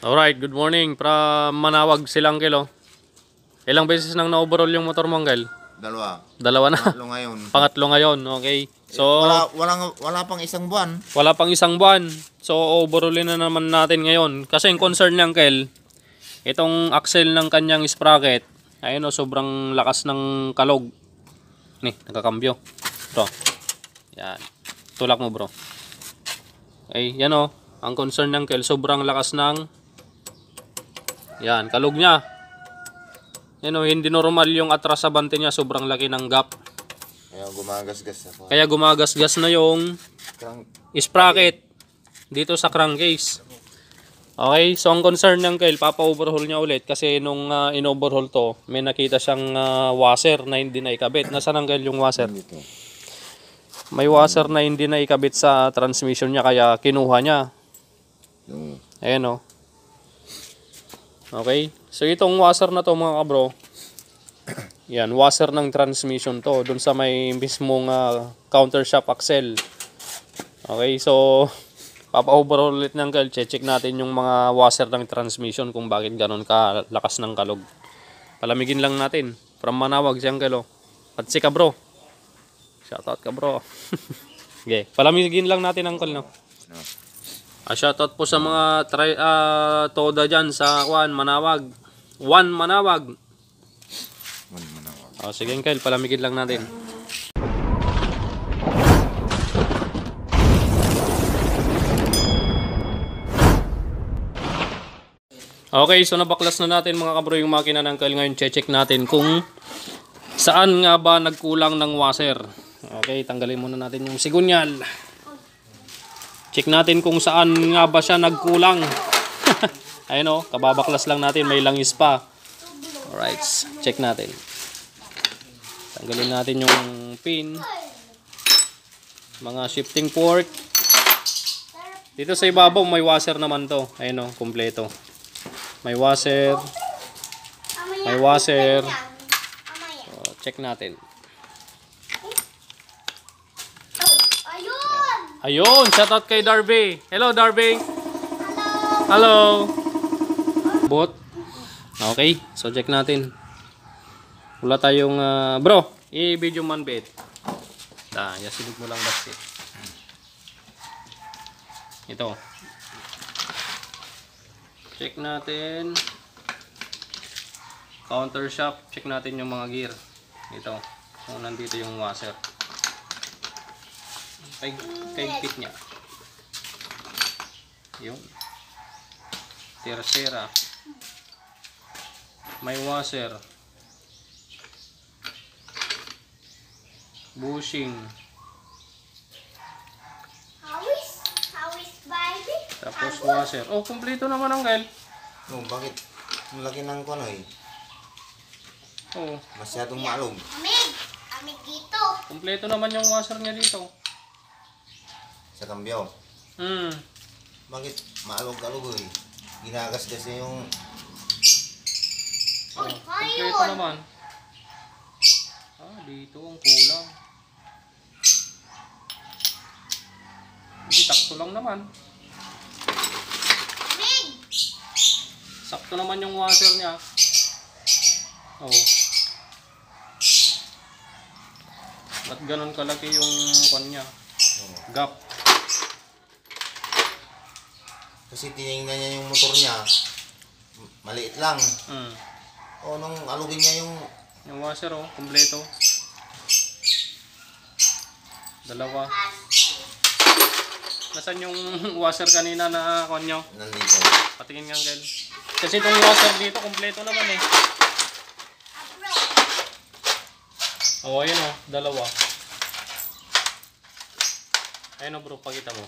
Alright, good morning from Manawag, Silangkil. Ilang beses nang na-overhaul yung motor mo, Angel? Dalawa Na. Pangatlo ngayon. Pangatlo ngayon, okay. So, wala pang isang buwan. wala pang isang buwan. So, overhaulin na naman natin ngayon. Kasi yung concern ni Angel, itong axle ng kanyang sprocket, ayun sobrang lakas ng kalog. Nih, nakakambyo. Bro, yan. Tulak mo, bro. Okay, yan ang concern ng Angel, sobrang lakas ng yan, kalog niya. Hindi normal yung atras sa bante niya, sobrang laki ng gap. Kaya gumagasgas ako. Kaya gumagasgas na yung sprocket dito sa crankcase. Okay, so ang concern ng Kyle, papa-overhaul niya ulit kasi nung in-overhaul to, may nakita siyang washer na hindi na ikabit. Nasaan ang Kyle yung washer? May washer na hindi na ikabit sa transmission niya kaya kinuha niya. Ayan Okay, so itong washer na to mga kabro, yan, washer ng transmission to, dun sa may mismong counter shaft axle. Okay, so papa-overhaul ulit ng Kyle, check natin yung mga washer ng transmission kung bakit ganon ka lakas ng kalog. Palamigin lang natin, from Manawag siyang Kyle. At si kabro, shoutout kabro. Okay, palamigin lang natin ang Kyle, no? Shoutout po sa mga toda dyan sa Manawag. Manawag. Sige Kyle, palamigin lang natin. Okay, so nabaklas na natin mga kabro yung makina ng Kyle. Ngayon check natin kung saan nga ba nagkulang ng washer. Okay, tanggalin muna natin yung sigunyal. Check natin kung saan nga ba siya nagkulang. Ayun kababaklas lang natin, may langis pa. Alright, check natin. Tanggalin natin yung pin. Mga shifting fork. Dito sa ibabaw may washer naman to. Ayun kumpleto. May washer. May washer. So, check natin. Ayun, shoutout kay Darby. Hello Darby. Hello. Bot. Okay, so check natin. Wala tayong bro, i-video man bit. Yasilip mo lang basket. Ito. Check natin. Counter shaft, check natin yung mga gear. Ito. So nandito yung washer. Kaigpit niya. Yun. Tercera. May washer. Bushing. Tapos washer. Oh, kumpleto naman ang Kyle. Bakit? Ang laki ng kono eh. Oh. Masyadong maalog. Amig dito. Kumpleto naman yung washer niya dito. Sa kambyo. Bakit maalog-alog eh? Ginagasgas niya yung... Kumpleto naman. Dito ang kulang. Hindi, takto lang naman. Sakto naman yung washer niya. Ba't ganun kalaki yung kanya? Gap. Kasi tinignan niya yung motor niya. Maliit lang. Nung alugin niya Yung washer kumpleto. Dalawa. Nasaan yung washer kanina na konyo? Nandito. Patingin nga Angel. Kasi itong washer dito kumpleto naman eh. Ayun dalawa. Ayun bro, pakita mo.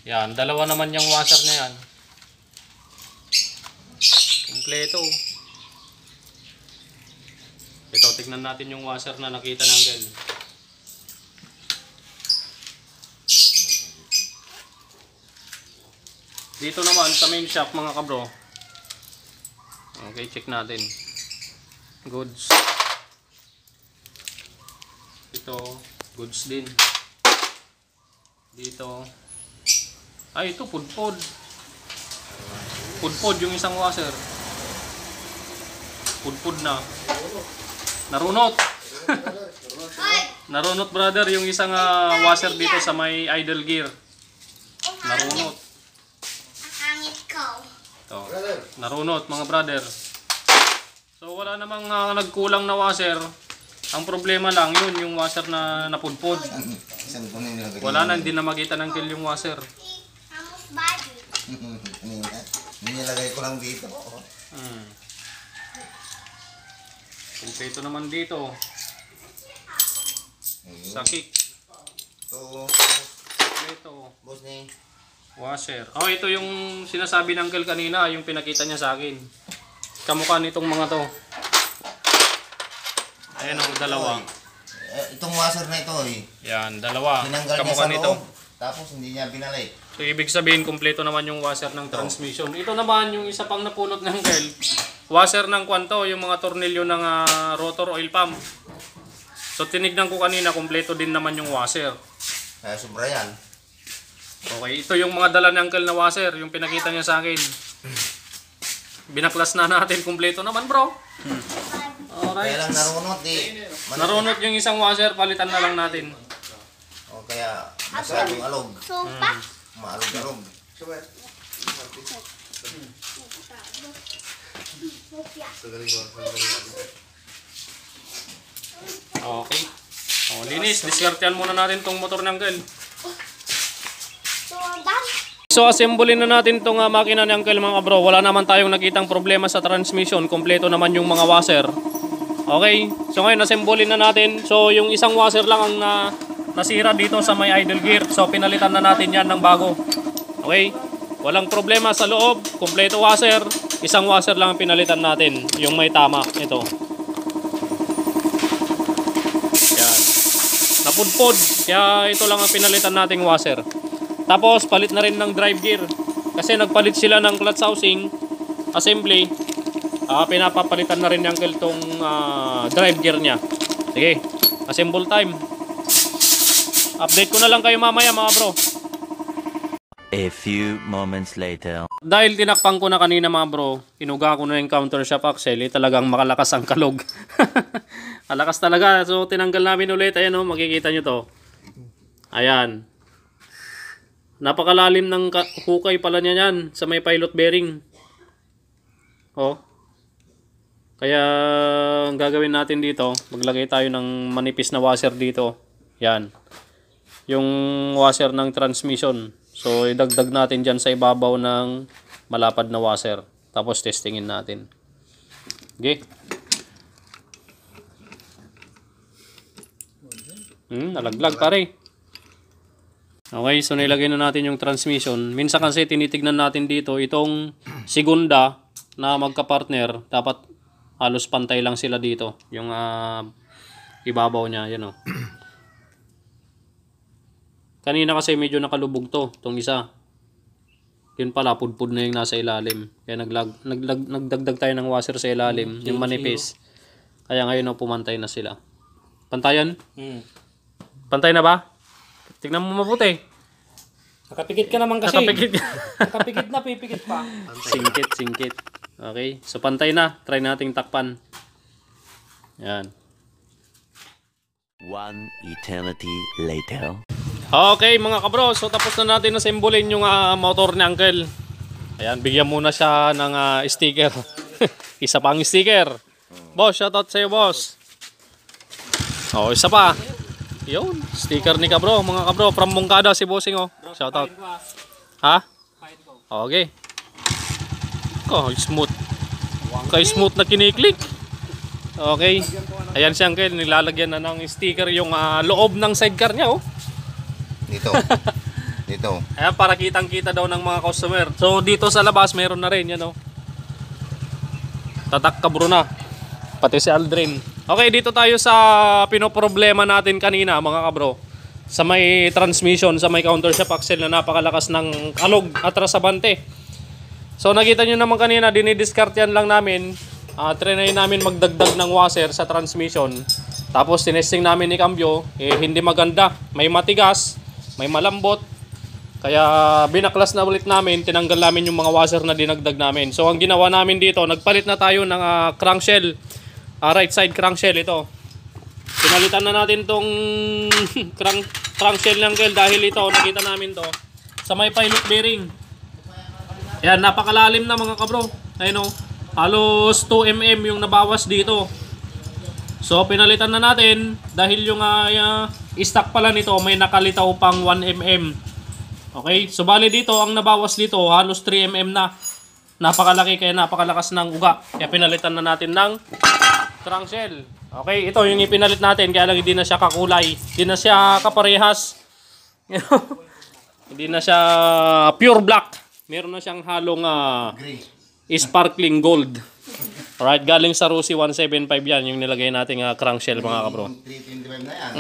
Yan, dalawa naman yung washer na yan. Kumpleto. Ito, tignan natin yung washer na nakita ng Angel. Dito naman sa main shop mga kabro. Okay, check natin. Goods. Ito, goods din. Dito. Ay, ito pudpod. Pudpud yung isang washer. Pudpud na. Narunot. Narunot brother yung isang washer dito sa may idle gear. Narunot. Ang hangit ko. Ito. Narunot mga brother. So wala namang nagkulang na washer. Ang problema lang yun yung washer na napudpud. Isang kunin nilagay. Wala na, hindi na makita ng kill yung washer. Amos body. Nilagay ko lang dito. Kompleto naman dito. Sa kick. Ito, Kompleto. boss ni. Washer. Oh, ito yung sinasabi ng uncle kanina, yung pinakita niya sa akin. Kamukha nitong mga to. Ayan ang dalawa. Itong washer na ito Yan, dalawa. tinanggal niya Kamukha sa nito. loob. Tapos hindi niya binalik. So, ibig sabihin, kompleto naman yung washer ng transmission. Ito naman, yung isa pang napulot ng uncle. Washer ng kwanto, yung mga tornilyo ng rotor oil pump. So, tinignan ko kanina, kompleto din naman yung washer. Kaya sobra yan. Okay, ito yung mga dala ng uncle na washer, yung pinakita niya sa akin. Binaklas na natin, kompleto naman bro. Alright. Kaya lang narunot Narunot yung isang washer, palitan na lang natin. O kaya masyadong alog. Sopa. Maalog-alog. Okay. O, linis. Diskartehan muna natin tong motor ng uncle. Sudan. So, assemble na natin tong makina ni uncle mga bro. Wala naman tayong nakitang problema sa transmission. Kompleto naman yung mga washer. Okay. So, ngayon, assemble na natin. So, yung isang washer lang ang nasira dito sa may idle gear. So, pinalitan na natin yan ng bago. Okay. Walang problema sa loob. Kompleto washer. Isang washer lang ang pinalitan natin. Yung may tama. Ito. Yan. Napudpod. Kaya ito lang ang pinalitan nating washer. Tapos palit na rin ng drive gear. Kasi nagpalit sila ng clutch housing assembly. Pinapapalitan na rin ng uncle tong drive gear niya. Sige. Assemble time. Update ko na lang kayo mamaya mga bro. A few moments later. Dahil tinakpang ko na kanina mga bro, inuga ko na yung counter shaft axle, talagang makalakas ang kalog. Malakas talaga. So tinanggal namin ulit. Ayan o, makikita nyo to. Ayan. Napakalalim ng hukay pala niya yan sa may pilot bearing. Oh. Kaya ang gagawin natin dito, maglagay tayo ng manipis na washer dito. Yan. Yung washer ng transmission. So, idagdag natin dyan sa ibabaw ng malapad na washer. Tapos, testingin natin. Okay. Nalaglag pare. Okay, so nilagay na natin yung transmission. Minsan kasi tinitignan natin dito, itong segunda na magka-partner, dapat halos pantay lang sila dito. Yung ibabaw niya, yan o. Kanina kasi medyo nakalubog to, itong isa. Yun pala, pudpud na yung nasa ilalim. Kaya nagdagdag tayo ng washer sa ilalim, yung manipis. Kaya ngayon pumantay na sila. Pantayan? Pantay na ba? Tignan mo mabuti. Nakapikit ka naman kasi. Nakapikit. Nakapikit na, pipikit pa. Singkit. Okay, so pantay na. Try nating takpan. Yan. One eternity later. Okay mga kabro, so tapos na natin assemblin yung motor ni Uncle. Ayan, bigyan muna siya ng sticker. Isa pang sticker. Boss, shoutout sa'yo boss. Oh, isa pa. Yun, sticker ni kabro, mga kabro. From Mungkada si Bossing oh. Shoutout. Ha? Okay. Oh, smooth. Kay smooth na kiniklik. Okay. Ayan si Uncle, nilalagyan na ng sticker yung loob ng sidecar niya oh. Dito. Dito. Ayan, para kitang-kita daw ng mga customer. So, dito sa labas, meron na rin. Yan, oh. Tatak kabro na. Pati si Aldrin. Okay, dito tayo sa pinoproblema natin kanina, mga kabro. Sa may transmission, sa may counter shaft axle na napakalakas ng kalog at rasabante. So, nakita nyo naman kanina, dinidiskartehan lang namin. Trinay namin magdagdag ng washer sa transmission. Tapos, tinesting namin ni cambio. Hindi maganda. May matigas. May malambot. Kaya binaklas na ulit namin, tinanggal namin yung mga washer na dinagdag namin. So ang ginawa namin dito, nagpalit na tayo ng crankshell, right side crankshell ito. Pinalitan na natin tong crankshell ng Uncle dahil ito, nakita namin to sa may pilot bearing. Yan, napakalalim na mga kabro. Ayun o, halos 2 mm yung nabawas dito. So pinalitan na natin dahil yung stock pala nito may nakalitaw pang 1 mm. Okay, so bali dito ang nabawas dito halos 3 mm na. Napakalaki kaya napakalakas ng uga. Kaya pinalitan na natin ng crankshell. Okay, ito yung ipinalit natin kaya lang hindi na siya kakulay. Hindi na siya kaparehas. Hindi na siya pure black. Meron na siyang halong sparkling gold. Alright, galing sa Rusi 175 yan. Yung nilagay nating crankshell mga kabro. 325 na yan.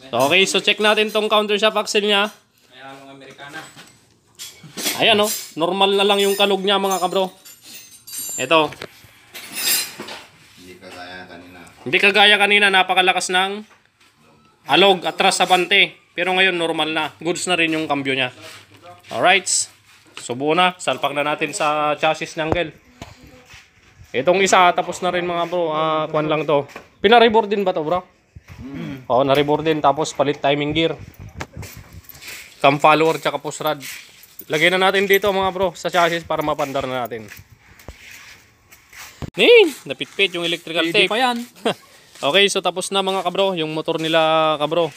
Okay, so check natin tong countershaft axle niya. Ayan o, normal na lang yung kalog niya mga kabro. Ito. Hindi kagaya kanina, napakalakas ng alog, atras sa pante. Pero ngayon normal na. Goods na rin yung cambio niya. Alright. Subo na. Salpak na natin sa chassis ng Uncle. Itong isa, tapos na rin mga bro. Kuhan lang to. Pina-reboard din ba to bro? Oo, na-reboard din. Tapos palit timing gear. Cam follower tsaka push rod. Lagyan na natin dito mga bro sa chassis para mapandar na natin. Napitpit yung electrical tape. Pa yan. Okay, so tapos na mga kabro. Yung motor nila kabro.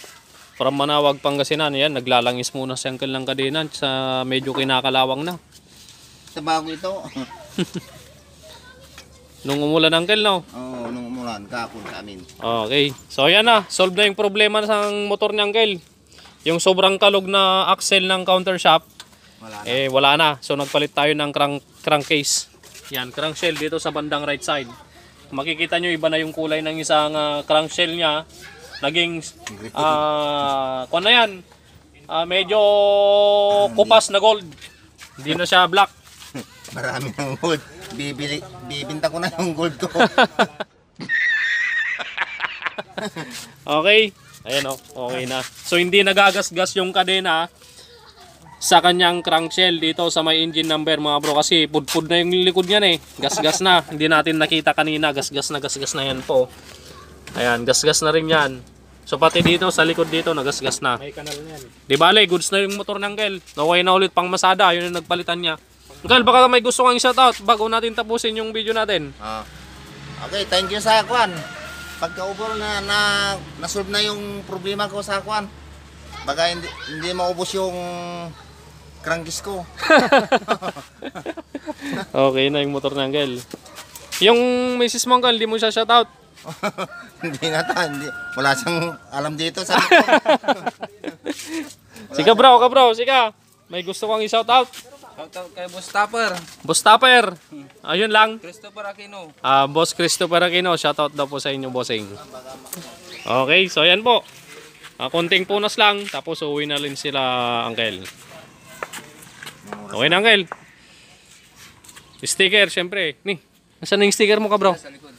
From Manawag, Pangasinan. Yan, naglalangis muna si Uncle ng kadena sa medyo kinakalawang na. Sa bago ito. Nung umulan Uncle, no? Oo, nung umulan, kapon sa amin. Okay. So ayan na, solve na yung problema sa motor ni Uncle. Yung sobrang kalog na axle ng countershaft, wala na. So nagpalit tayo ng crankcase. Yan, crankshell dito sa bandang right side. Makikita nyo iba na yung kulay ng isang crankshell niya. Naging, kung na yan, medyo kupas na gold. Hindi na siya black. Marami ng gold. Bibinta ko na yung gold ko. Okay. Ayan o, okay na. So hindi nagagasgas yung kadena sa kanyang crankshell dito sa may engine number mga bro. Kasi pudpud na yung likod niyan eh. Gasgas na. Hindi natin nakita kanina. Gasgas na yan po. Ayan, gasgas na rin yan. So pati dito, sa likod dito, nagasgas na. May kanal na yan. Di bale, goods na yung motor ng Uncle. Okay na ulit pang masada. Yun yung nagpalitan niya. Uncle, baka may gusto kang shoutout bago natin tapusin yung video natin. Okay, thank you sa Kwan. Pagka-ubol na nasolve na yung problema ko sa Kwan. Baga hindi maubos yung crankcase ko. Okay na yung motor ng Uncle. Yung misis mo Uncle, di mo siya shoutout. Hindi na ta, wala siyang alam dito sa ko. Sika bro, sika. May gusto kang i-shoutout. Shoutout kay Boss Topper. Boss Topper. Ayun lang. Christopher Aquino. Boss Christopher Aquino, shoutout daw po sa inyo, bossing. Okay, so ayan po. Konting punas lang, tapos uwi na rin sila, Uncle. Okay na, Uncle. Sticker, syempre. Nasaan na yung sticker mo ka, bro? Sa likod.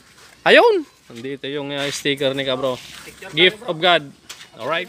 Ayun! Nandito yung sticker ni ka, bro. Gift of God. Alright.